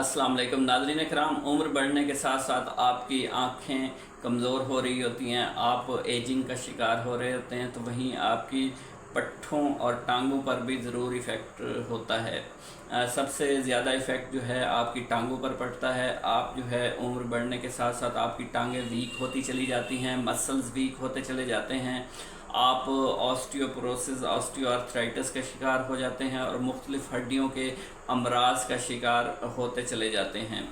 अस्सलाम वालेकुम नाज़रीन इकराम। उम्र बढ़ने के साथ साथ आपकी आँखें कमज़ोर हो रही होती हैं, आप एजिंग का शिकार हो रहे होते हैं, तो वहीं आपकी पट्ठों और टांगों पर भी ज़रूर इफ़ेक्ट होता है। सबसे ज़्यादा इफ़ेक्ट जो है आपकी टांगों पर पड़ता है। आप जो है उम्र बढ़ने के साथ साथ आपकी टांगें वीक होती चली जाती हैं, मसल्स वीक होते चले जाते हैं, आप ऑस्टियोपोरोसिस ऑस्टियोआर्थराइटिस का शिकार हो जाते हैं और मुख्तलिफ़ हड्डियों के अमराज का शिकार होते चले जाते हैं।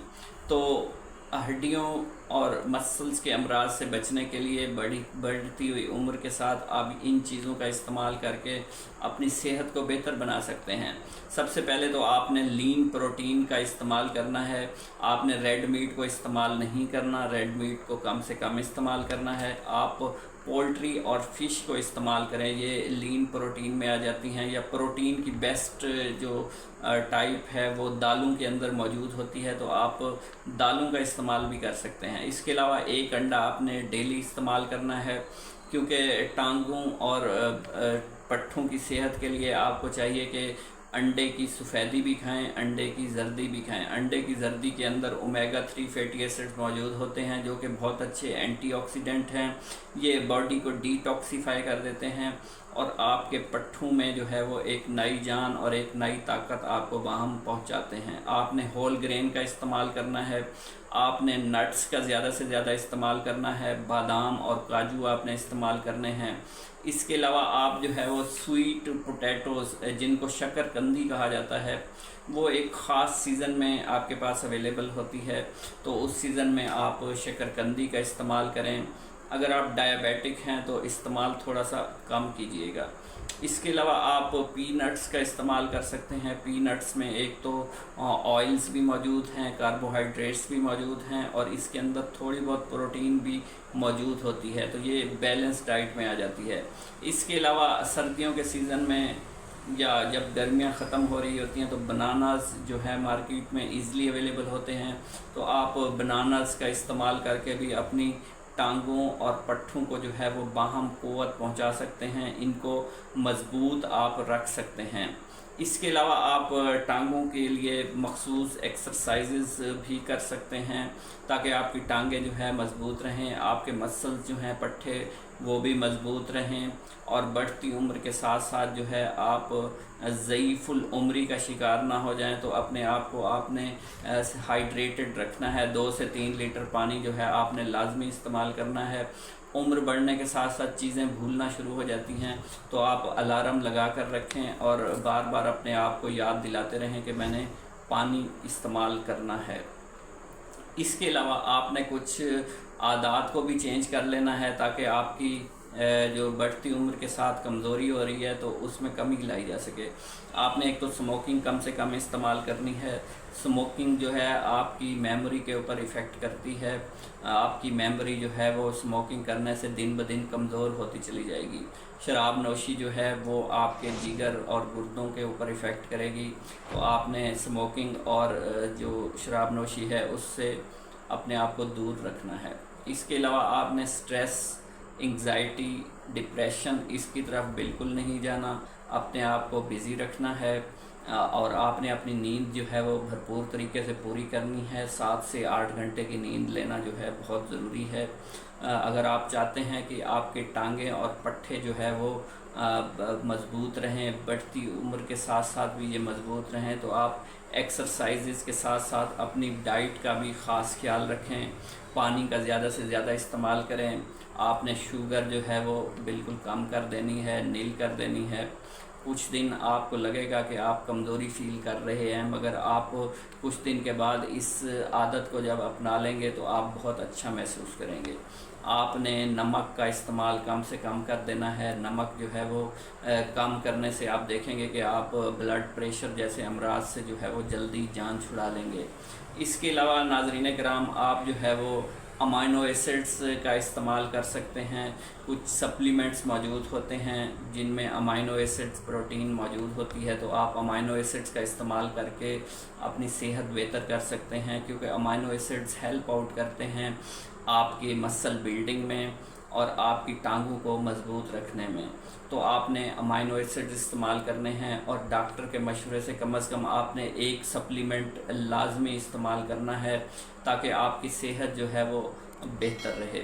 तो हड्डियों और मसल्स के अमराज से बचने के लिए बढ़ती हुई उम्र के साथ आप इन चीज़ों का इस्तेमाल करके अपनी सेहत को बेहतर बना सकते हैं। सबसे पहले तो आपने लीन प्रोटीन का इस्तेमाल करना है। आपने रेड मीट को इस्तेमाल नहीं करना, रेड मीट को कम से कम इस्तेमाल करना है। आप पोल्ट्री और फ़िश को इस्तेमाल करें, ये लीन प्रोटीन में आ जाती हैं। या प्रोटीन की बेस्ट जो टाइप है वो दालों के अंदर मौजूद होती है, तो आप दालों का इस्तेमाल भी कर सकते हैं। इसके अलावा एक अंडा आपने डेली इस्तेमाल करना है, क्योंकि टांगों और पट्ठों की सेहत के लिए आपको चाहिए कि अंडे की सफ़ेदी भी खाएं, अंडे की जर्दी भी खाएं। अंडे की जर्दी के अंदर ओमेगा 3 फैटी एसिड्स मौजूद होते हैं, जो कि बहुत अच्छे एंटीऑक्सीडेंट हैं। ये बॉडी को डिटॉक्सीफाई कर देते हैं और आपके पट्ठों में जो है वो एक नई जान और एक नई ताकत आपको बाहम पहुंचाते हैं। आपने होल ग्रेन का इस्तेमाल करना है, आपने नट्स का ज़्यादा से ज़्यादा इस्तेमाल करना है, बादाम और काजू आपने इस्तेमाल करने हैं। इसके अलावा आप जो है वो स्वीट पोटैटोज़, जिनको शक्करकंदी कहा जाता है, वो एक ख़ास सीज़न में आपके पास अवेलेबल होती है, तो उस सीज़न में आप शक्करकंदी का इस्तेमाल करें। अगर आप डायबिटिक हैं तो इस्तेमाल थोड़ा सा कम कीजिएगा। इसके अलावा आप पीनट्स का इस्तेमाल कर सकते हैं। पीनट्स में एक तो ऑयल्स भी मौजूद हैं, कार्बोहाइड्रेट्स भी मौजूद हैं और इसके अंदर थोड़ी बहुत प्रोटीन भी मौजूद होती है, तो ये बैलेंस डाइट में आ जाती है। इसके अलावा सर्दियों के सीज़न में या जब गर्मियाँ ख़त्म हो रही होती हैं तो बनानास जो है मार्केट में ईज़िली अवेलेबल होते हैं, तो आप बनानास का इस्तेमाल करके भी अपनी टांगों और पट्ठों को जो है वो बाहम क़ुव्वत पहुंचा सकते हैं, इनको मज़बूत आप रख सकते हैं। इसके अलावा आप टांगों के लिए मखसूस एक्सरसाइजेस भी कर सकते हैं, ताकि आपकी टांगें जो है मज़बूत रहें, आपके मसल्स जो हैं पट्ठे वो भी मज़बूत रहें और बढ़ती उम्र के साथ साथ जो है आप ज़ईफ़ुल उम्री का शिकार ना हो जाएं। तो अपने आप को आपने हाइड्रेटेड रखना है। 2 से 3 लीटर पानी जो है आपने लाजमी इस्तेमाल करना है। उम्र बढ़ने के साथ साथ चीज़ें भूलना शुरू हो जाती हैं, तो आप अलार्म लगा कर रखें और बार बार अपने आप को याद दिलाते रहें कि मैंने पानी इस्तेमाल करना है। इसके अलावा आपने कुछ आदत को भी चेंज कर लेना है, ताकि आपकी जो बढ़ती उम्र के साथ कमज़ोरी हो रही है तो उसमें कमी लाई जा सके। आपने एक तो स्मोकिंग कम से कम इस्तेमाल करनी है। स्मोकिंग जो है आपकी मेमोरी के ऊपर इफ़ेक्ट करती है। आपकी मेमोरी जो है वो स्मोकिंग करने से दिन ब दिन कमज़ोर होती चली जाएगी। शराब नोशी जो है वो आपके जिगर और गुर्दों के ऊपर इफ़ेक्ट करेगी, तो आपने स्मोकिंग और जो शराब नोशी है उससे अपने आप को दूर रखना है। इसके अलावा आपने स्ट्रेस, एंग्जाइटी, डिप्रेशन इसकी तरफ बिल्कुल नहीं जाना। अपने आप को बिज़ी रखना है और आपने अपनी नींद जो है वो भरपूर तरीके से पूरी करनी है। 7 से 8 घंटे की नींद लेना जो है बहुत ज़रूरी है। अगर आप चाहते हैं कि आपके टांगें और पट्ठे जो है वो मज़बूत रहें, बढ़ती उम्र के साथ साथ भी ये मज़बूत रहें, तो आप एक्सरसाइजेज़ के साथ साथ अपनी डाइट का भी ख़ास ख्याल रखें। पानी का ज़्यादा से ज़्यादा इस्तेमाल करें। आपने शुगर जो है वो बिल्कुल कम कर देनी है, नील कर देनी है। कुछ दिन आपको लगेगा कि आप कमज़ोरी फ़ील कर रहे हैं, मगर आप कुछ दिन के बाद इस आदत को जब अपना लेंगे तो आप बहुत अच्छा महसूस करेंगे। आपने नमक का इस्तेमाल कम से कम कर देना है। नमक जो है वो कम करने से आप देखेंगे कि आप ब्लड प्रेशर जैसे अमराज से जो है वो जल्दी जान छुड़ा लेंगे। इसके अलावा नाज़रीन किराम, आप जो है वो अमाइनो एसिड्स का इस्तेमाल कर सकते हैं। कुछ सप्लीमेंट्स मौजूद होते हैं जिनमें अमाइनो एसिड्स प्रोटीन मौजूद होती है, तो आप अमाइनो एसिड्स का इस्तेमाल करके अपनी सेहत बेहतर कर सकते हैं, क्योंकि अमाइनो एसिड्स हेल्प आउट करते हैं आपकी मसल बिल्डिंग में, और आपकी टांगों को मजबूत रखने में। तो आपने अमाइनो एसिड इस्तेमाल करने हैं और डॉक्टर के मशवरे से कम आपने एक सप्लीमेंट लाजमी इस्तेमाल करना है ताकि आपकी सेहत जो है वो बेहतर रहे।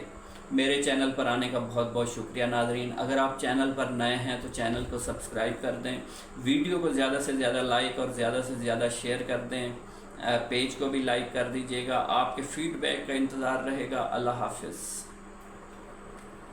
मेरे चैनल पर आने का बहुत बहुत शुक्रिया नाज़रीन। अगर आप चैनल पर नए हैं तो चैनल को सब्सक्राइब कर दें, वीडियो को ज़्यादा से ज़्यादा लाइक और ज़्यादा से ज़्यादा शेयर कर दें, पेज को भी लाइक कर दीजिएगा। आपके फीडबैक का इंतज़ार रहेगा। अल्लाह हाफ़िज़।